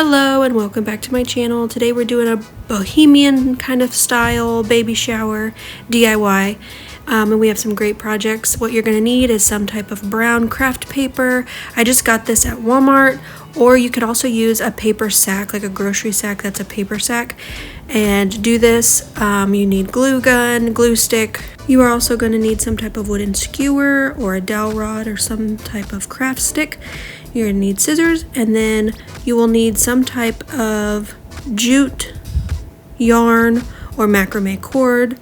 Hello and welcome back to my channel. Today we're doing a Bohemian kind of style baby shower DIY and we have some great projects. What you're going to need is some type of brown craft paper. I just got this at Walmart, or you could also use a paper sack, like a grocery sack that's a paper sack, and do this. You need glue gun, glue stick. You are also going to need some type of wooden skewer or a dowel rod or some type of craft stick. You're going to need scissors, and then you will need some type of jute, yarn, or macrame cord.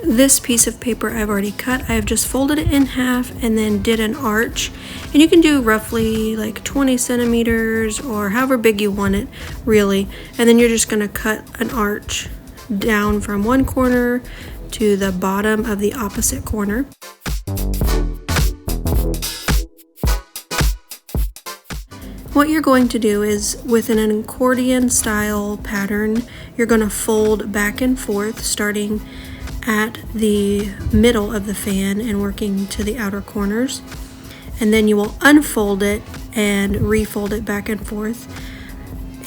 This piece of paper I've already cut. I have just folded it in half and then did an arch. And you can do roughly like 20 centimeters or however big you want it, really. And then you're just going to cut an arch down from one corner to the bottom of the opposite corner. What you're going to do is, with an accordion style pattern, you're going to fold back and forth starting at the middle of the fan and working to the outer corners, and then you will unfold it and refold it back and forth.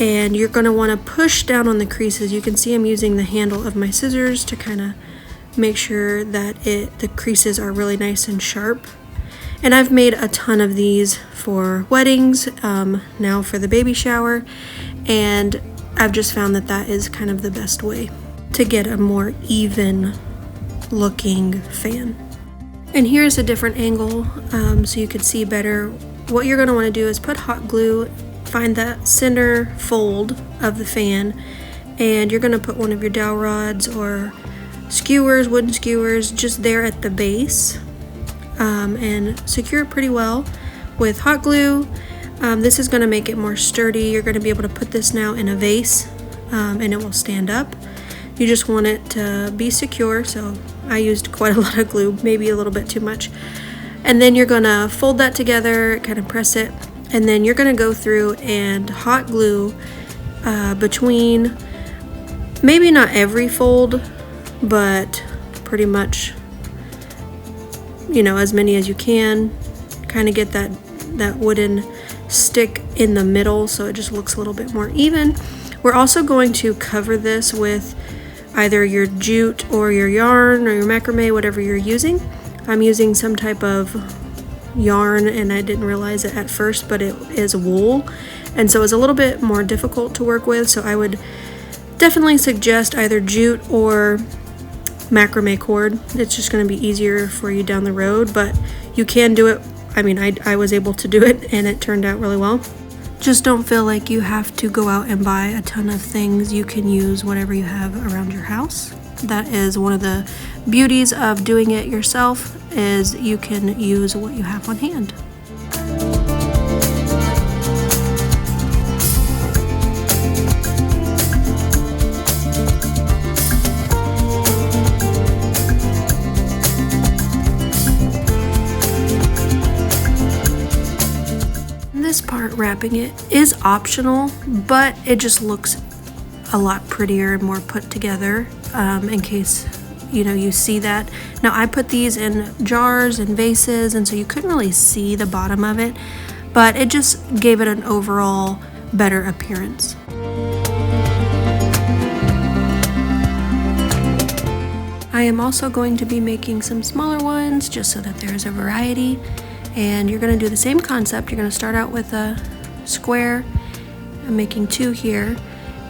And you're going to want to push down on the creases. You can see I'm using the handle of my scissors to kind of make sure that the creases are really nice and sharp. And I've made a ton of these for weddings, now for the baby shower, and I've just found that that is kind of the best way to get a more even looking fan. And here's a different angle so you can see better. What you're going to want to do is put hot glue, find that center fold of the fan, and you're going to put one of your dowel rods or skewers, wooden skewers, just there at the base, and secure it pretty well with hot glue. This is going to make it more sturdy. You're going to be able to put this now in a vase and it will stand up. You just want it to be secure, so I used quite a lot of glue, maybe a little bit too much. And then you're going to fold that together, kind of press it, and then you're going to go through and hot glue between, maybe not every fold, but pretty much, as many as you can. Kind of get that wooden stick in the middle so it just looks a little bit more even. We're also going to cover this with either your jute or your yarn or your macrame, whatever you're using. I'm using some type of yarn, and I didn't realize it at first, but it is wool, and so it's a little bit more difficult to work with. So I would definitely suggest either jute or macrame cord. It's just going to be easier for you down the road, but you can do it. I mean, I was able to do it and it turned out really well. Just don't feel like you have to go out and buy a ton of things. You can use whatever you have around your house. That is one of the beauties of doing it yourself, is you can use what you have on hand. This part, wrapping it, is optional, but it just looks a lot prettier and more put together, in case you see that. Now I put these in jars and vases, and so you couldn't really see the bottom of it, but it just gave it an overall better appearance. I am also going to be making some smaller ones just so that there's a variety. And you're going to do the same concept. You're going to start out with a square. I'm making two here,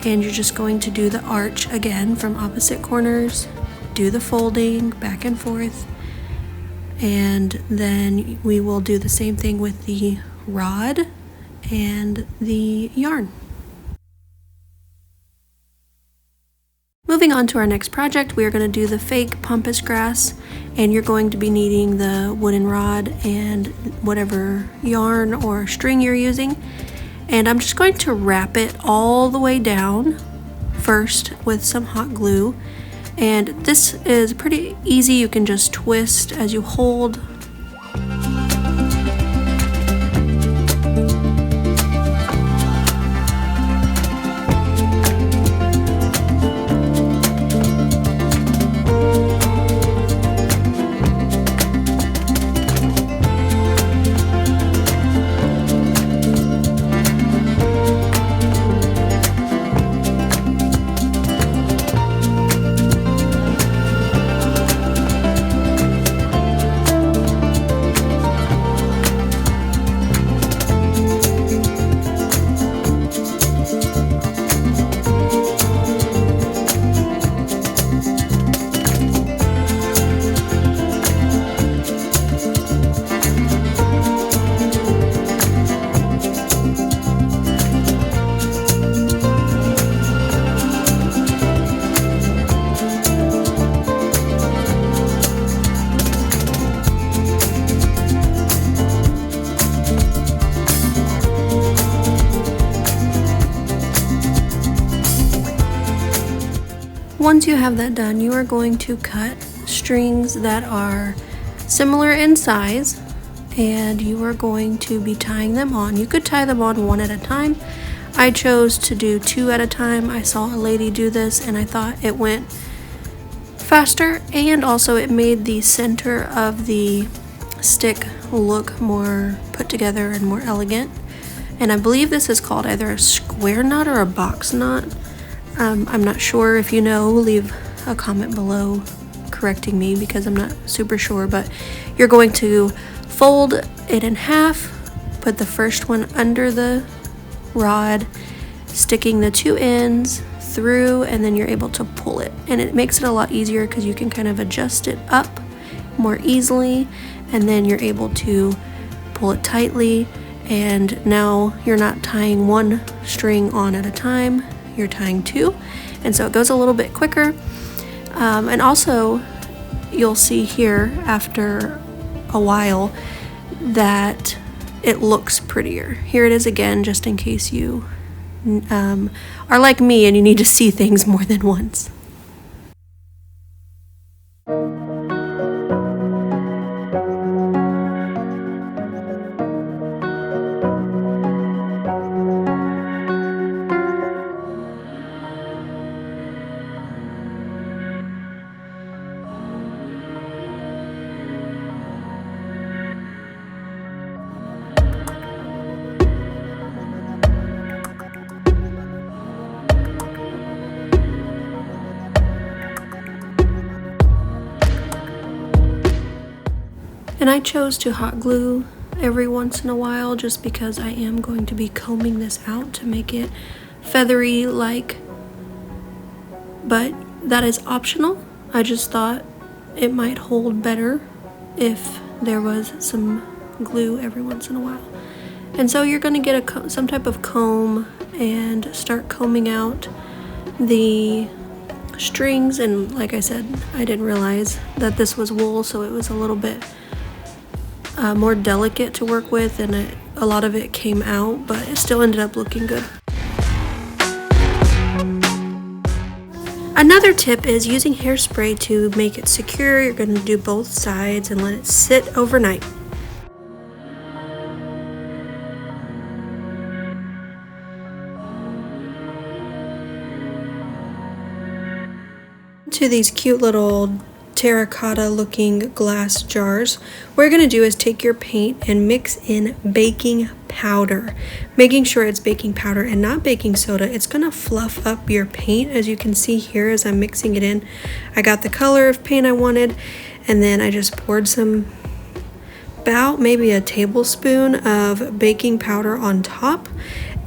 and you're just going to do the arch again from opposite corners, do the folding back and forth, and then we will do the same thing with the rod and the yarn. Moving on to our next project, we are going to do the fake pampas grass, and you're going to be needing the wooden rod and whatever yarn or string you're using. And I'm just going to wrap it all the way down first with some hot glue. And this is pretty easy. You can just twist as you hold. once you have that done, you are going to cut strings that are similar in size, and you are going to be tying them on. You could tie them on one at a time. I chose to do two at a time. I saw a lady do this and I thought it went faster, and also it made the center of the stick look more put together and more elegant. And I believe this is called either a square knot or a box knot. I'm not sure. If you know, leave a comment below correcting me because I'm not super sure, but you're going to fold it in half, put the first one under the rod, sticking the two ends through, and then you're able to pull it, and it makes it a lot easier because you can kind of adjust it up more easily, and then you're able to pull it tightly, and now you're not tying one string on at a time, you're tying two, and so it goes a little bit quicker. And also you'll see here after a while that it looks prettier. Here it is again, just in case you are like me and you need to see things more than once. And I chose to hot glue every once in a while just because I am going to be combing this out to make it feathery like, but that is optional. I just thought it might hold better if there was some glue every once in a while. And so you're going to get some type of comb and start combing out the strings. And like I said, I didn't realize that this was wool, so it was a little bit more delicate to work with, and a lot of it came out, but it still ended up looking good. Another tip is using hairspray to make it secure. You're going to do both sides and let it sit overnight. To these cute little terracotta looking glass jars, what you're going to do is take your paint and mix in baking powder, making sure it's baking powder and not baking soda. It's going to fluff up your paint, as you can see here as I'm mixing it in. I got the color of paint I wanted, and then I just poured some, about maybe a tablespoon of baking powder on top,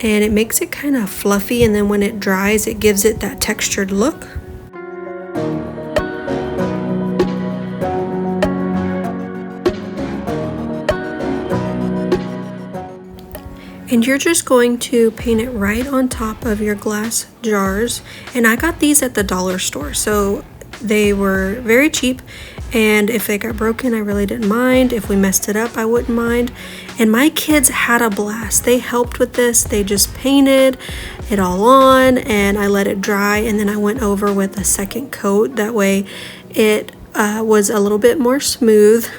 and it makes it kind of fluffy, and then when it dries it gives it that textured look. And you're just going to paint it right on top of your glass jars. And I got these at the dollar store, so they were very cheap. And if they got broken, I really didn't mind. If we messed it up, I wouldn't mind. And my kids had a blast. They helped with this. They just painted it all on, and I let it dry. And then I went over with a second coat. That way it was a little bit more smooth.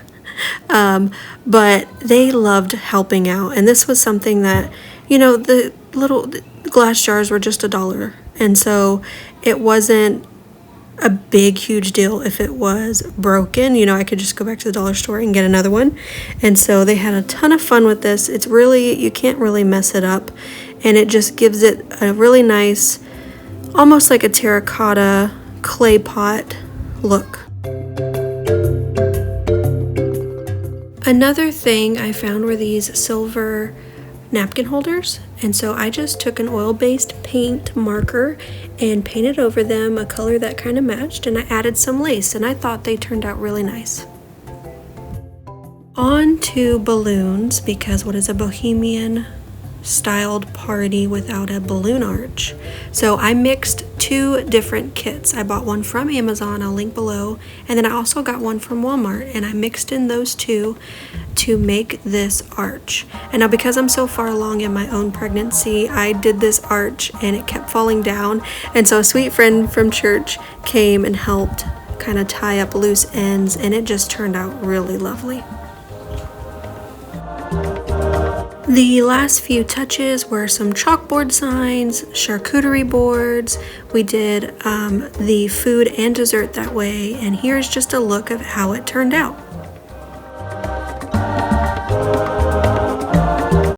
But they loved helping out, and this was something that, you know, the little glass jars were just $1, and so it wasn't a big huge deal if it was broken. You know, I could just go back to the dollar store and get another one. And so they had a ton of fun with this. It's really, you can't really mess it up, and it just gives it a really nice, almost like a terracotta clay pot look. Another thing I found were these silver napkin holders, and so I just took an oil-based paint marker and painted over them a color that kind of matched, and I added some lace, and I thought they turned out really nice. On to balloons, because what is a Bohemian styled party without a balloon arch. So I mixed two different kits. I bought one from Amazon, I'll link below, and then I also got one from Walmart, and I mixed in those two to make this arch. And now because I'm so far along in my own pregnancy, I did this arch and it kept falling down, and so a sweet friend from church came and helped kind of tie up loose ends, and it just turned out really lovely. The last few touches were some chalkboard signs, charcuterie boards. We did the food and dessert that way, and here's just a look of how it turned out.